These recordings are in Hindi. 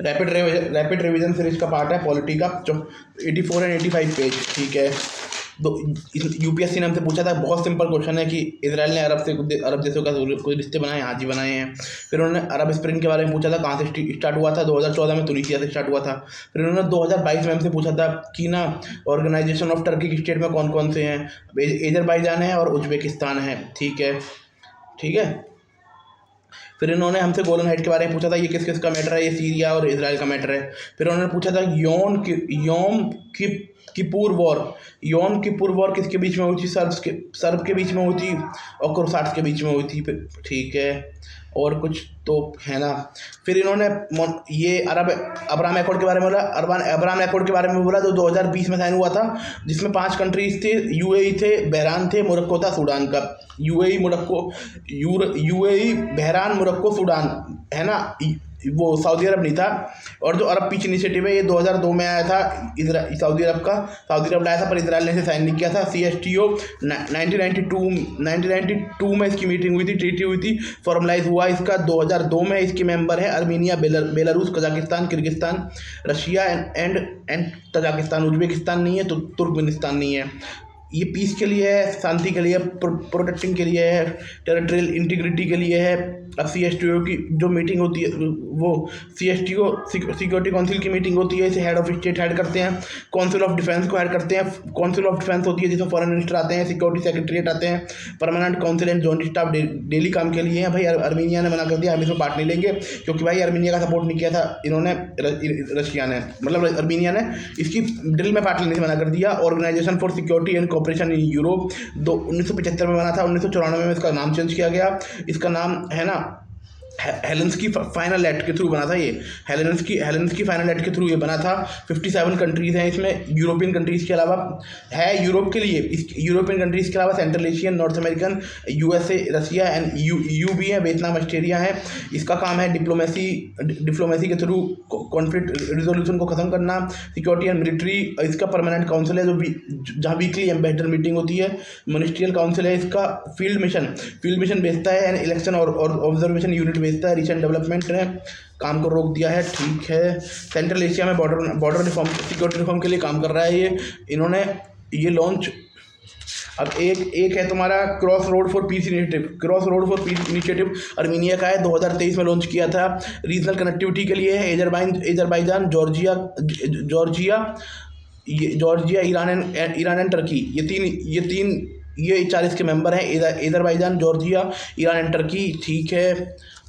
रैपिड रिवीजन सीरीज का पार्ट है पॉलिटी का, जो 84 एंड 85 पेज, ठीक है। दो यूपीएससी ने हमसे पूछा था, बहुत सिंपल क्वेश्चन है कि इसराइल ने अरब देशों का कोई रिश्ते बनाए, हाँ जी बनाए हैं। फिर उन्होंने अरब स्प्रिंग के बारे में पूछा था, कहाँ से स्टार्ट हुआ था, 2014 में तुनीसिया से स्टार्ट हुआ था। फिर उन्होंने 2022 में हमसे पूछा था कि ना ऑर्गेनाइजेशन ऑफ टर्की स्टेट में कौन कौन से हैं, अजरबैजान है और उज्बेकिस्तान है, ठीक है, ठीक है। फिर इन्होंने हमसे गोलन हाइट के बारे में पूछा था, ये किस किस का मैटर है, ये सीरिया और इसराइल का मैटर है। फिर उन्होंने पूछा था योम किपुर वॉर, योम किपुर वॉर किसके बीच में हुई थी, सर्ब के बीच में हुई थी और क्रूसाड्स के बीच में हुई थी, ठीक है। और कुछ तो है ना। फिर इन्होंने ये अब्राहम अकॉर्ड के बारे में बोला, अब्राहम अकॉर्ड के बारे में बोला, जो 2020 में साइन हुआ था, जिसमें 5 कंट्रीज थे, यूएई थे, बहरान थे, मोरक्को था, सूडान का। यूएई बहरान, मोरक्को, सूडान, है ना, वो सऊदी अरब नहीं था। और जो अरब पीस इनिशिएटिव है, ये 2002 में आया था, सऊदी अरब लाया था, पर इसराइल ने इसे साइन नहीं किया था। CSTO 1992 में इसकी मीटिंग हुई थी, ट्रीटी हुई थी, फॉर्मलाइज हुआ इसका 2002 में। इसके मेंबर हैं Armenia, Belarus, Kazakhstan, Kyrgyzstan, Russia and Tajikistan. Uzbekistan नहीं है, तो तुर्कमेनिस्तान नहीं है। ये पीस के लिए है, शांति के लिए, प्रोटेक्टिंग के लिए है, टेरिटरियल इंटीग्रिटी के लिए है। अब CSTO की जो मीटिंग होती है, वो CSTO सिक्योरिटी काउंसिल की मीटिंग होती है, इसे हेड ऑफ स्टेट हेड करते हैं, काउंसिल ऑफ डिफेंस को हेड करते हैं। काउंसिल ऑफ डिफेंस होती है जिसमें फॉरेन मिनिस्टर आते हैं, सिक्योरिटी सेक्रेटरीट आते हैं, permanent council and joint staff daily काम के लिए हैं। भाई अर्मीनिया ने मना कर दिया, हम इसमें पार्ट नहीं लेंगे, क्योंकि भाई अर्मीनिया का सपोर्ट नहीं किया था इन्होंने, रशिया ने, मतलब अर्मीनिया ने इसकी ड्रिल में पार्ट लेने से मना कर दिया। Organisation for Security and Cooperation in Europe 1975 में बना था, 1994 में इसका नाम चेंज किया गया। इसका नाम है ना हेलेंस्की फाइनल एक्ट के थ्रू बना था। ये हेलेंस्की फाइनल एक्ट के थ्रू ये बना था। 57 कंट्रीज़ हैं इसमें, यूरोपियन कंट्रीज़ के अलावा है, यूरोप के लिए, यूरोपियन कंट्रीज़ के अलावा central Asian, north American, USA, Russia and EU भी है, वियतनाम, ऑस्ट्रेलिया है। इसका काम है डिप्लोमेसी के थ्रू कॉन्फ्लिक्ट रिजोल्यूशन को ख़त्म करना, सिक्योरिटी एंड मिलिट्री। इसका परमानेंट काउंसिल है, जहाँ वीकली एम्बेसडर मीटिंग होती है। मिनिस्ट्रियल काउंसिल है इसका। फील्ड मिशन भेजता है, एंड इलेक्शन और ऑब्जर्वेशन यूनिट भेजता है। रिसेंट डेवलपमेंट ने काम को रोक दिया है, ठीक है। सेंट्रल एशिया में बॉर्डर रिफॉर्म, सिक्योरिटी रिफॉर्म के लिए काम कर रहा है ये। इन्होंने ये लॉन्च, अब एक है तुम्हारा cross road for piece initiative Armenia का है, 2023 में लॉन्च किया था। रीजनल कनेक्टिविटी के लिए है। Azerbaijan, Georgia, Iran and Turkey, ये 40 के मेंबर हैं। Azerbaijan, Georgia, Iran and Turkey, ठीक है।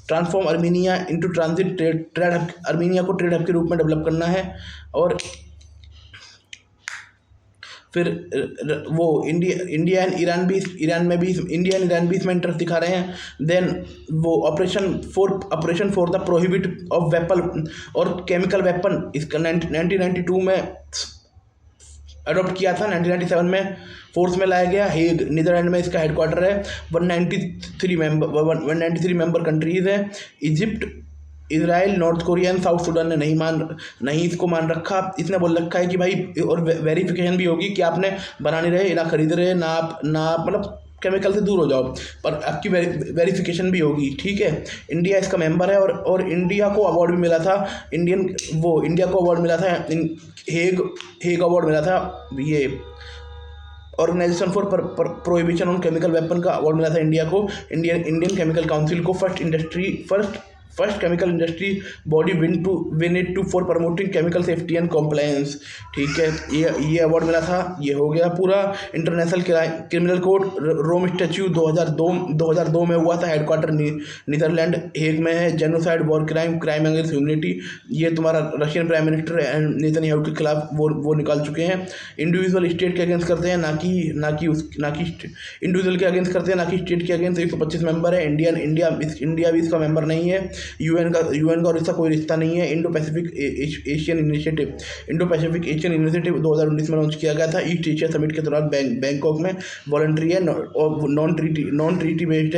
Transform Armenia into transit trade hub, Armenia को ट्रेड हब के रूप में डेवलप करना है। और फिर वो इंडिया एंड ईरान भी इसमें इंटरेस्ट दिखा रहे हैं। देन वो operation for the prohibit of weapon और केमिकल वेपन, इसका 1992 में अडॉप्ट किया था। 1997 में फोर्स में लाया गया। हेग, नीदरलैंड में इसका हेडक्वार्टर है। 193 मेंबर कंट्रीज़ हैं। Egypt, Israel, north Korea and south Sudan ने नहीं इसको मान रखा। इसने बोल रखा है कि भाई, और वेरिफिकेशन भी होगी कि आपने बना नहीं रहे, ना खरीद रहे, ना मतलब केमिकल से दूर हो जाओ, पर आपकी वेरिफिकेशन भी होगी, ठीक है। इंडिया इसका मेंबर है, और इंडिया को अवार्ड भी मिला था। इंडिया को अवार्ड मिला था, हेग अवार्ड मिला था। ये Organisation for Prohibition on Chemical Weapon का अवार्ड मिला था इंडिया को। इंडियन केमिकल काउंसिल को first chemical industry body win it to for promoting chemical safety and compliance, ठीक है। ये अवार्ड मिला था। ये हो गया पूरा। इंटरनेशनल क्रिमिनल कोर्ट रोम स्टैच्यू 2002 में हुआ था। हेडक्वार्टर नीदरलैंड, हेग में है। Genocide, war crime against humanity, ये तुम्हारा रशियन प्राइम मिनिस्टर नेतन्याहू के खिलाफ वो निकाल चुके हैं। इंडिविजुअल स्टेट के अगेंस्ट करते हैं, ना कि इंडिविजुअल के अगेंस्ट करते हैं, ना कि स्टेट के अगेंस्ट। 125 मेंबर है। इंडिया भी इसका मेंबर नहीं है। यूएन का और इसका कोई रिश्ता नहीं है। इंडो पैसिफिक एशियन इनिशिएटिव 2019 में लॉन्च किया गया था। ईस्ट एशिया समिट के दौरान बैंकॉक में वॉलंटरी है, नॉन ट्रीटी बेस्ड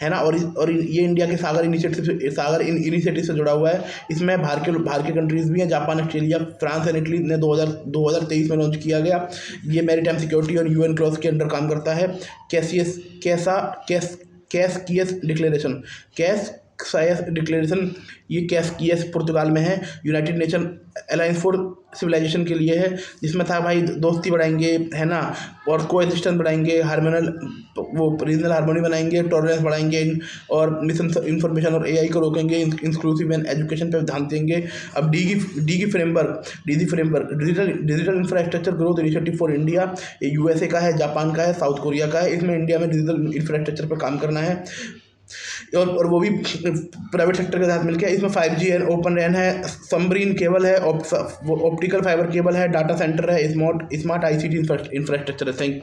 है ना। और ये इंडिया के सागर इनिशिएटिव से जुड़ा हुआ है। इसमें बाहर के कंट्रीज़ भी हैं, Japan, Australia, France and Italy ने 2023 में लॉन्च किया गया। ये मैरीटाइम सिक्योरिटी और यूएन क्लॉज के अंडर काम करता है। कैसियस डिक्लेरेशन, सायस डिक्लेरेशन ये कैस किएस पुर्तगाल में है, United Nation Alliance for Civilisation के लिए है, जिसमें था भाई दोस्ती बढ़ाएंगे, है ना, और कोएक्सिस्टेंस बढ़ाएंगे, हार्मोनल वो रीजनल हार्मोनी बनाएंगे, टॉलरेंस बढ़ाएंगे, और मिस इन्फॉर्मेशन और एआई को रोकेंगे, इंक्लूसिव एंड एजुकेशन पर ध्यान देंगे। अब D framework digital infrastructure growth initiative for India, ये यूएसए का है, जापान का है, साउथ कोरिया का है। इसमें इंडिया में डिजिटल इंफ्रास्ट्रक्चर पर काम करना है, और वो भी प्राइवेट सेक्टर के साथ मिलकर। इसमें 5G है, ओपन रैन है, सबमरीन केबल है, ऑप्टिकल फाइबर केबल है, डाटा सेंटर है, स्मार्ट ICT इंफ्रास्ट्रक्चर है। थैंक